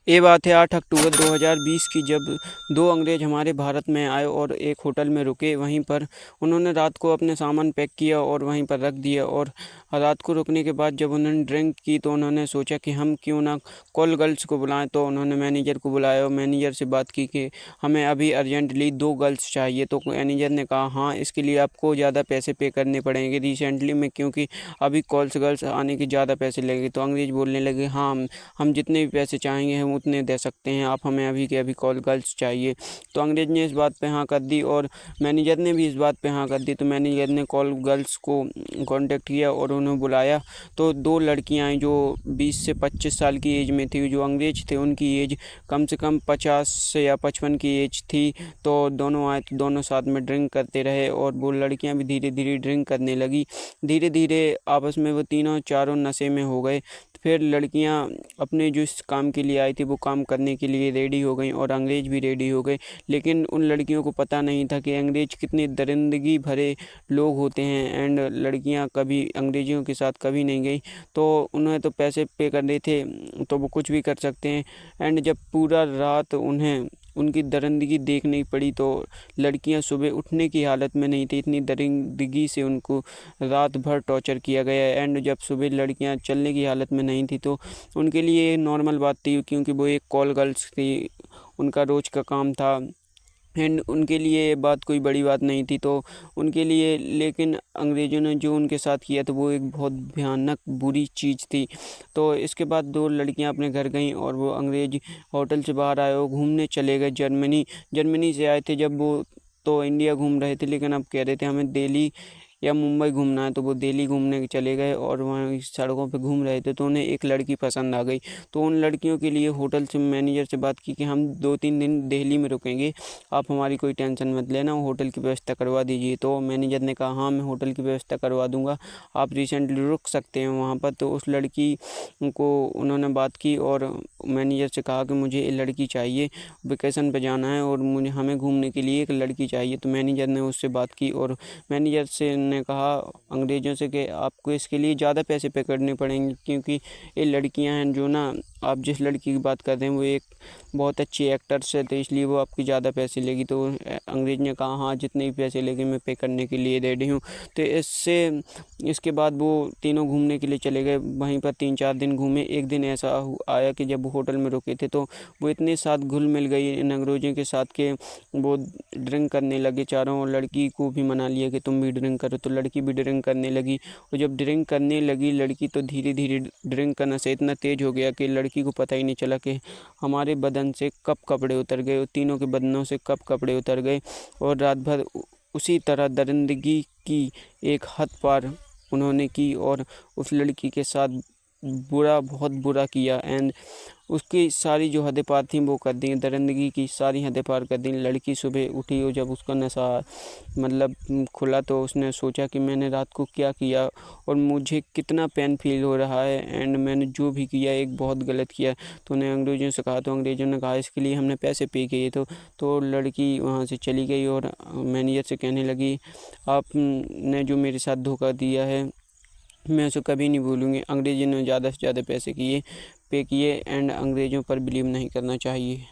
ये बात है 8 अक्टूबर 2020 की, जब दो अंग्रेज़ हमारे भारत में आए और एक होटल में रुके। वहीं पर उन्होंने रात को अपने सामान पैक किया और वहीं पर रख दिया। और रात को रुकने के बाद जब उन्होंने ड्रिंक की तो उन्होंने सोचा कि हम क्यों ना कॉल गर्ल्स को बुलाएं। तो उन्होंने मैनेजर को बुलाया और मैनेजर से बात की कि हमें अभी अर्जेंटली 2 गर्ल्स चाहिए। तो मैनेजर ने कहा हाँ, इसके लिए आपको ज़्यादा पैसे पे करने पड़ेंगे रिसेंटली में, क्योंकि अभी कॉल्स गर्ल्स आने के ज़्यादा पैसे लगेंगे। तो अंग्रेज़ बोलने लगे हाँ, हम जितने भी पैसे चाहेंगे हम उतने दे सकते हैं, आप हमें अभी के अभी कॉल गर्ल्स चाहिए। तो अंग्रेज़ ने इस बात पे हाँ कर दी और मैनेजर ने भी इस बात पे हाँ कर दी। तो मैनेजर ने कॉल गर्ल्स को कांटेक्ट किया और उन्हें बुलाया। तो 2 लड़कियां आई जो 20 से 25 साल की एज में थी। जो अंग्रेज थे उनकी एज कम से कम 50 से या 55 की एज थी। तो दोनों आए तो दोनों साथ में ड्रिंक करते रहे और वो लड़कियां भी धीरे धीरे ड्रिंक करने लगी। धीरे धीरे आपस में वो तीनों चारों नशे में हो गए। फिर लड़कियां अपने जो इस काम के लिए आई थी वो काम करने के लिए रेडी हो गई और अंग्रेज़ भी रेडी हो गए। लेकिन उन लड़कियों को पता नहीं था कि अंग्रेज़ कितने दरिंदगी भरे लोग होते हैं। एंड लड़कियां कभी अंग्रेज़ियों के साथ कभी नहीं गई। तो उन्हें तो पैसे पे करने थे तो वो कुछ भी कर सकते हैं। एंड जब पूरा रात उन्हें उनकी दरिंदगी देखनी पड़ी तो लड़कियां सुबह उठने की हालत में नहीं थी। इतनी दरिंदगी से उनको रात भर टॉर्चर किया गया। एंड जब सुबह लड़कियां चलने की हालत में नहीं थी तो उनके लिए नॉर्मल बात थी, क्योंकि वो एक कॉल गर्ल्स थी, उनका रोज़ का काम था। एंड उनके लिए ये बात कोई बड़ी बात नहीं थी तो उनके लिए। लेकिन अंग्रेज़ों ने जो उनके साथ किया था वो एक बहुत भयानक बुरी चीज़ थी। तो इसके बाद 2 लड़कियां अपने घर गईं और वो अंग्रेज़ होटल से बाहर आए और घूमने चले गए जर्मनी से आए थे जब वो। तो इंडिया घूम रहे थे लेकिन अब कह रहे थे हमें दिल्ली या मुंबई घूमना है। तो वो दिल्ली घूमने चले गए और वहाँ सड़कों पे घूम रहे थे तो उन्हें एक लड़की पसंद आ गई। तो उन लड़कियों के लिए होटल से मैनेजर से बात की कि हम 2-3 दिन दिल्ली में रुकेंगे, आप हमारी कोई टेंशन मत लेना, होटल की व्यवस्था करवा दीजिए। तो मैनेजर ने कहा हाँ, मैं होटल की व्यवस्था करवा दूंगा, आप रिसेंटली रुक सकते हैं वहाँ पर। तो उस लड़की को उन्होंने बात की और मैनेजर से कहा कि मुझे ये लड़की चाहिए, वेकेशन पे जाना है और मुझे हमें घूमने के लिए एक लड़की चाहिए। तो मैनेजर ने उससे बात की और मैनेजर से ने कहा अंग्रेज़ों से कि आपको इसके लिए ज़्यादा पैसे पे करने पड़ेंगे, क्योंकि ये लड़कियां हैं जो ना, आप जिस लड़की की बात कर रहे हैं वो एक बहुत अच्छी एक्टर्स है, तो इसलिए वो आपकी ज़्यादा पैसे लेगी। तो अंग्रेज़ ने कहा हाँ, जितने भी पैसे लेगी मैं पे करने के लिए रेडी हूँ। तो इसके बाद वो तीनों घूमने के लिए चले गए। वहीं पर 3-4 दिन घूमे। एक दिन ऐसा आया कि जब वो होटल में रुके थे तो वो इतने साथ घुल मिल गई इन अंग्रेज़ों के साथ के वो ड्रिंक करने लगे चारों। और लड़की को भी मना लिया कि तुम भी ड्रिंक करो, तो लड़की भी ड्रिंक करने लगी। और जब ड्रिंक करने लगी लड़की तो धीरे धीरे ड्रिंक का नशा इतना तेज़ हो गया कि लड़की को पता ही नहीं चला कि हमारे बदन से कब कपड़े उतर गए, और तीनों के बदनों से कब कपड़े उतर गए। और रात भर उसी तरह दरिंदगी की एक हद पार उन्होंने की और उस लड़की के साथ बहुत बुरा किया। एंड उसकी सारी जो हदें पार थी वो कर दी, दरिंदगी की सारी हदें पार कर दी। लड़की सुबह उठी और जब उसका नशा मतलब खुला तो उसने सोचा कि मैंने रात को क्या किया और मुझे कितना पेन फील हो रहा है, एंड मैंने जो भी किया एक बहुत गलत किया। तो उन्हें अंग्रेज़ों से कहा, तो अंग्रेज़ों ने कहा इसके लिए हमने पैसे पे किए। तो लड़की वहाँ से चली गई और मैनेजर से कहने लगी आपने जो मेरे साथ धोखा दिया है मैं उसे कभी नहीं भूलूंगी। अंग्रेज़ों ने ज़्यादा से ज़्यादा पैसे पे किए। एंड अंग्रेज़ों पर बिलीव नहीं करना चाहिए।